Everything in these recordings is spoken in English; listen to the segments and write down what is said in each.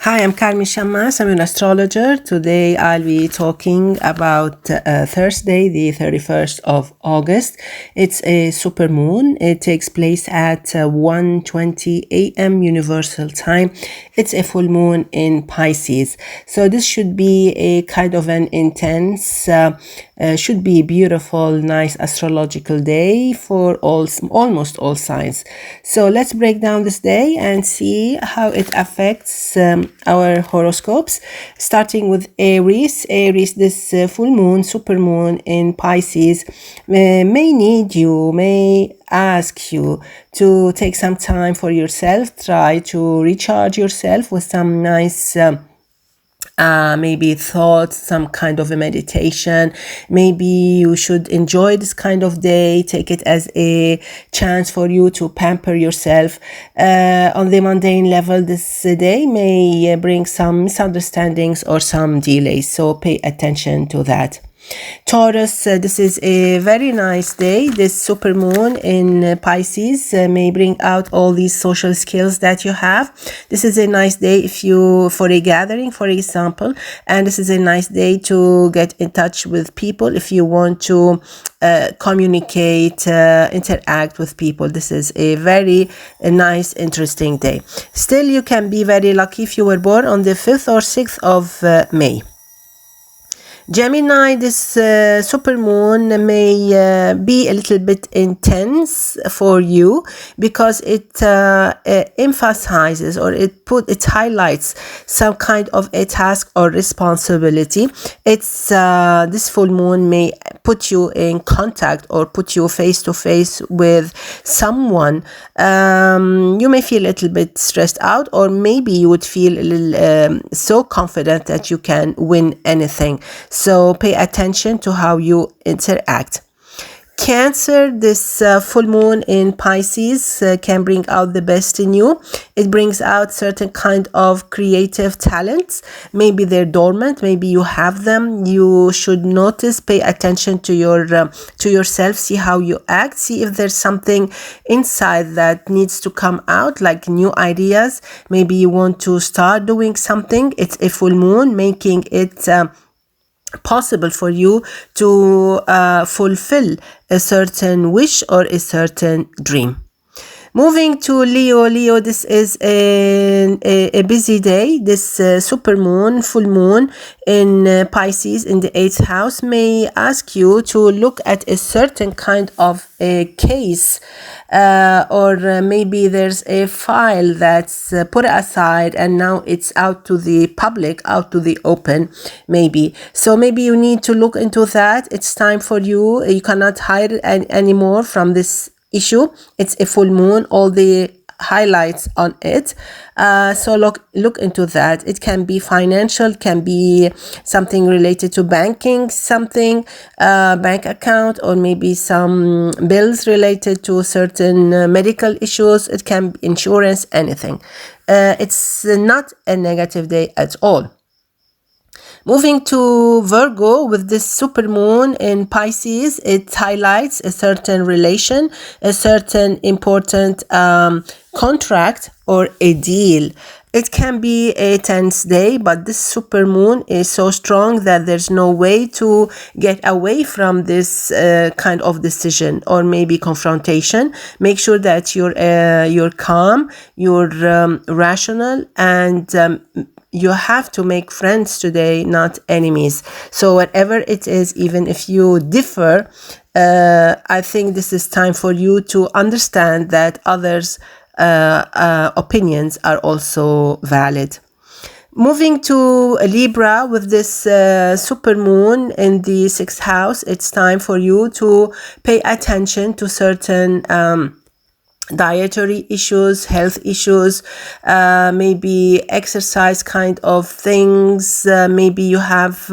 Hi, I'm Carmen Chammas. I'm an astrologer. Today I'll be talking about Thursday, the 31st of August. It's a supermoon. It takes place at 1:20 a.m. Universal Time. It's a full moon in Pisces. So this should be a kind of an intense, should be beautiful, nice astrological day for almost all signs. So let's break down this day and see how it affects our horoscopes, starting with Aries. Aries, this full moon, supermoon in Pisces may ask you to take some time for yourself. Try to recharge yourself with some nice maybe thoughts, some kind of a meditation. Maybe you should enjoy this kind of day, take it as a chance for you to pamper yourself. On the mundane level, this day may bring some misunderstandings or some delays, so pay attention to that. Taurus, this is a very nice day. This supermoon in Pisces may bring out all these social skills that you have. This is a nice day if you for a gathering, for example, and this is a nice day to get in touch with people if you want to communicate, interact with people. This is a very nice, interesting day. Still, you can be very lucky if you were born on the 5th or 6th of May. Gemini, this supermoon may be a little bit intense for you because it emphasizes or it highlights some kind of a task or responsibility. It's this full moon may put you in contact or put you face to face with someone. You may feel a little bit stressed out, or maybe you would feel a little so confident that you can win anything. So pay attention to how you interact. Cancer, this full moon in Pisces can bring out the best in you. It brings out certain kind of creative talents. Maybe they're dormant, maybe you have them. You should notice, pay attention to yourself, see how you act, see if there's something inside that needs to come out, like new ideas. Maybe you want to start doing something. It's a full moon, making it possible for you to fulfill a certain wish or a certain dream. Moving to Leo. Leo, this is a busy day. This supermoon, full moon in Pisces in the 8th house may ask you to look at a certain kind of a case, or maybe there's a file that's put aside and now it's out to the public, out to the open, maybe. So maybe you need to look into that. It's time for you. You cannot hide anymore from this issue. It's a full moon, all the highlights on it. So look into that. It can be financial, can be something related to banking, something bank account, or maybe some bills related to certain medical issues. It can be insurance, anything. It's not a negative day at all. Moving to Virgo, with this supermoon in Pisces, it highlights a certain relation, a certain important contract or a deal. It can be a tense day, but this supermoon is so strong that there's no way to get away from this kind of decision or maybe confrontation. Make sure that you're calm, you're rational, and you have to make friends today, not enemies. So whatever it is, even if you differ, I think this is time for you to understand that others' opinions are also valid. Moving to Libra, with this supermoon in the 6th house, it's time for you to pay attention to certain dietary issues, health issues, maybe exercise kind of things. Maybe you have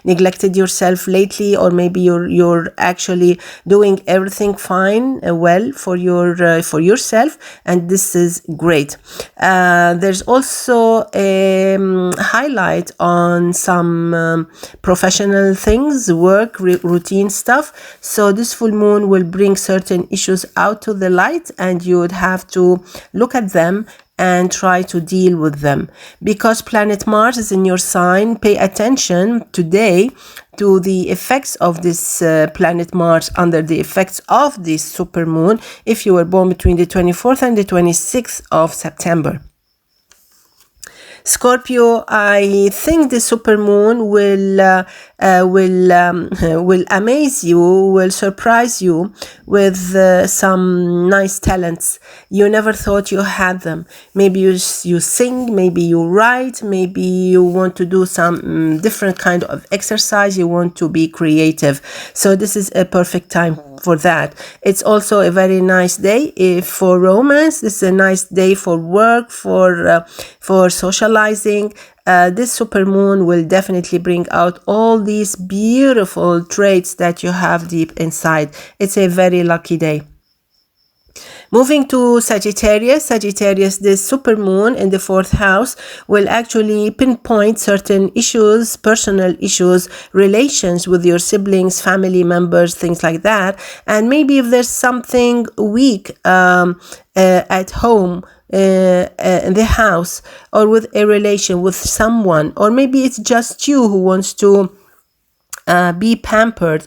neglected yourself lately, or maybe you're actually doing everything fine, well for yourself, and this is great. There's also a highlight on some professional things, work, routine stuff. So this full moon will bring certain issues out to the light, and you would have to look at them and try to deal with them. Because planet Mars is in your sign, pay attention today to the effects of this planet Mars under the effects of this supermoon if you were born between the 24th and the 26th of September. Scorpio, I think the supermoon will amaze you, will surprise you with some nice talents you never thought you had them. Maybe you sing, maybe you write, maybe you want to do some different kind of exercise, you want to be creative. So this is a perfect time for that. It's also a very nice day for romance. This is a nice day for work, for socializing. This supermoon will definitely bring out all these beautiful traits that you have deep inside. It's a very lucky day. Moving to Sagittarius, this supermoon in the 4th house will actually pinpoint certain issues, personal issues, relations with your siblings, family members, things like that. And maybe if there's something weak at home, in the house, or with a relation with someone, or maybe it's just you who wants to be pampered,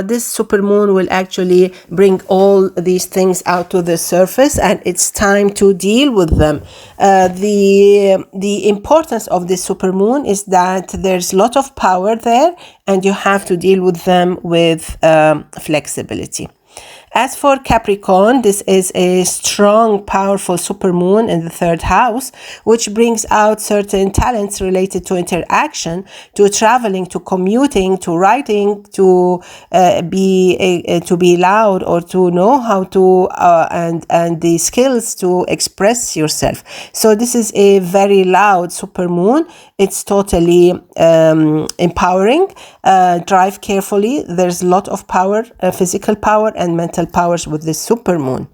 this supermoon will actually bring all these things out to the surface, and it's time to deal with them. The importance of this supermoon is that there's a lot of power there, and you have to deal with them with flexibility. As for Capricorn, this is a strong, powerful supermoon in the 3rd house, which brings out certain talents related to interaction, to traveling, to commuting, to writing, to be loud, or to know how to and the skills to express yourself. So this is a very loud supermoon. It's totally empowering. Drive carefully. There's a lot of power, physical power and mental powers with this supermoon.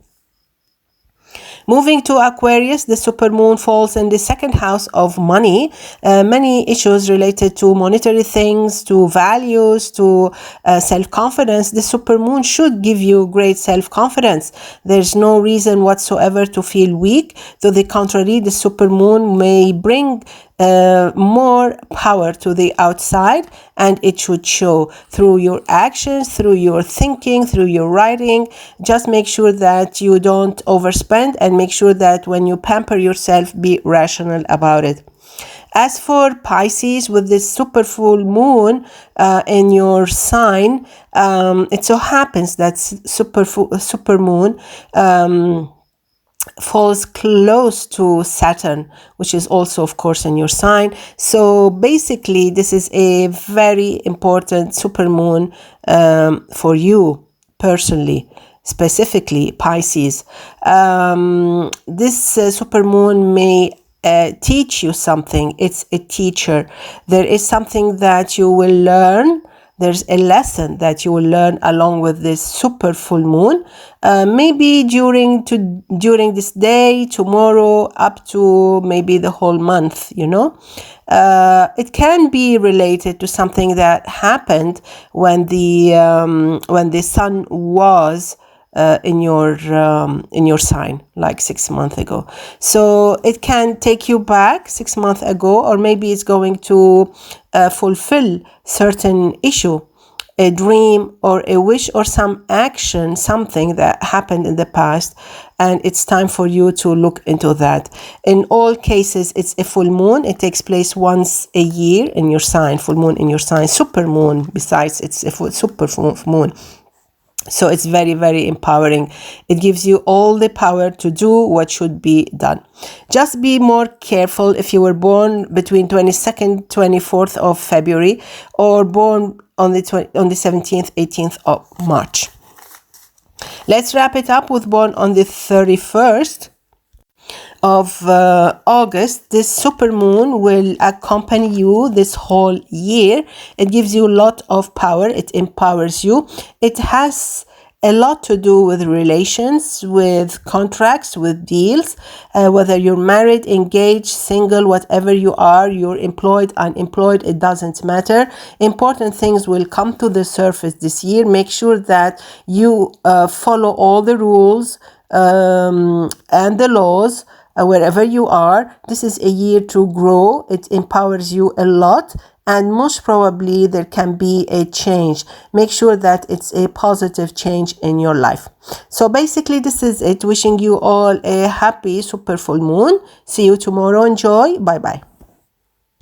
Moving to Aquarius, the supermoon falls in the 2nd house of money. Many issues related to monetary things, to values, to self-confidence. The supermoon should give you great self-confidence. There's no reason whatsoever to feel weak. To the contrary, the supermoon may bring more power to the outside, and it should show through your actions, through your thinking, through your writing. Just make sure that you don't overspend, and make sure that when you pamper yourself, be rational about it. As for Pisces, with this super full moon in your sign, it so happens that super moon falls close to Saturn, which is also, of course, in your sign. So basically, this is a very important supermoon for you personally, specifically Pisces. This supermoon may teach you something. It's a teacher. There is something that you will learn. There's a lesson that you will learn along with this super full moon. Maybe during this day, tomorrow, up to maybe the whole month, you know. It can be related to something that happened when the sun was in your sign, like 6 months ago. So it can take you back 6 months ago, or maybe it's going to fulfill certain issue, a dream or a wish or some action, something that happened in the past, and it's time for you to look into that. In all cases, it's a full moon. It takes place once a year in your sign, full moon in your sign, super moon, besides it's a super full moon. So it's very, very empowering. It gives you all the power to do what should be done. Just be more careful if you were born between 22nd, 24th of February, or born on the 17th, 18th of March. Let's wrap it up with born on the 31st of August. This super moon will accompany you this whole year. It gives you a lot of power. It empowers you. It has a lot to do with relations, with contracts, with deals, whether you're married, engaged, single, whatever you are, you're employed, unemployed, it doesn't matter. Important things will come to the surface this year. Make sure that you follow all the rules and the laws wherever you are. This is a year to grow. It empowers you a lot, and most probably there can be a change. Make sure that it's a positive change in your life. So basically this is it. Wishing you all a happy super full moon. See you tomorrow. Enjoy. Bye bye.